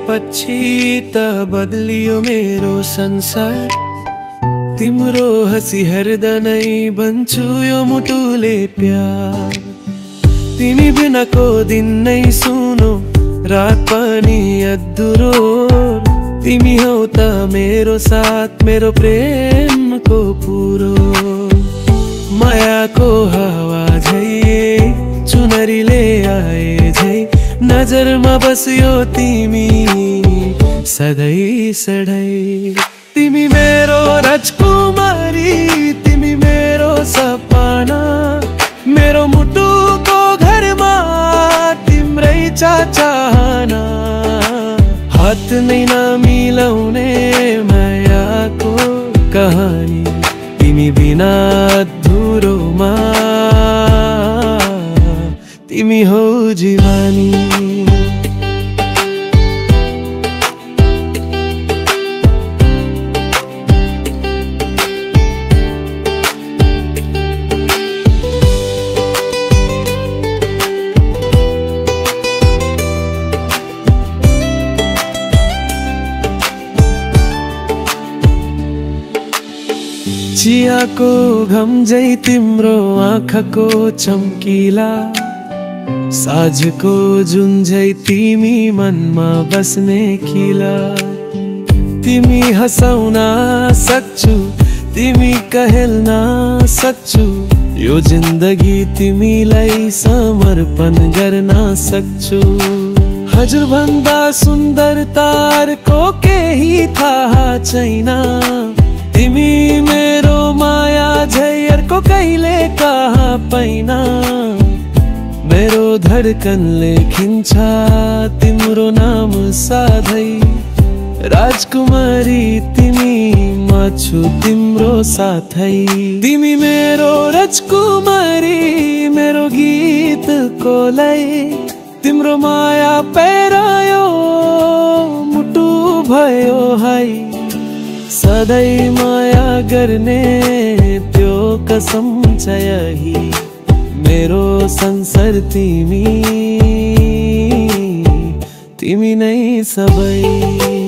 पछि त बदलियो मेरो संसार। तिम्रो हसी हेर्दा नै भन्छु यो मुटुले प्यार। तिमी बिनाको दिन नै सुनो, रात पनि अधुरो। तिमी हौ त मेरो साथ, मेरो प्रेमको पुरो। मायाको हावा झै चुनरीले आए झै, नजरमा बस्यो तिमी सधैँ सधैँ। तिमी मेरो राजकुमारी, तिमी मेरो सपना। मेरो मुटुको घरमा तिम्रै चाहना। हात नै नमिलाउने मायाको कहानी, तिमी बिना अधुरोमा तिमी हौ जीवानी। चियाको घम जै तिम्रो आँखाको चम्किला। साँझको जुन झै तिमी मनमा बस्ने खिला। तिमी हँसाउन सक्छु, तिमी कहेल्न सक्छु। यो जिन्दगी तिमीलाई समर्पण गर्न सक्छु। हजुर भन्दा सुन्दर तारको केही थाहा छैन। तिमी मेरो माया झैयरको कहिले कहाँ पैना। मेरो धडकनले खिन्छ तिम्रो नाम सधैँ। राजकुमारी तिमी, म छु तिम्रो साथै। तिमी मेरो राजकुमारी, मेरो गीतको लय। तिम्रो माया पेरायो मुटु भयो है। सधैँ माया गर्ने त्यो कसम छ यही। मेरो संसार तिमी, तिमी नै सबै।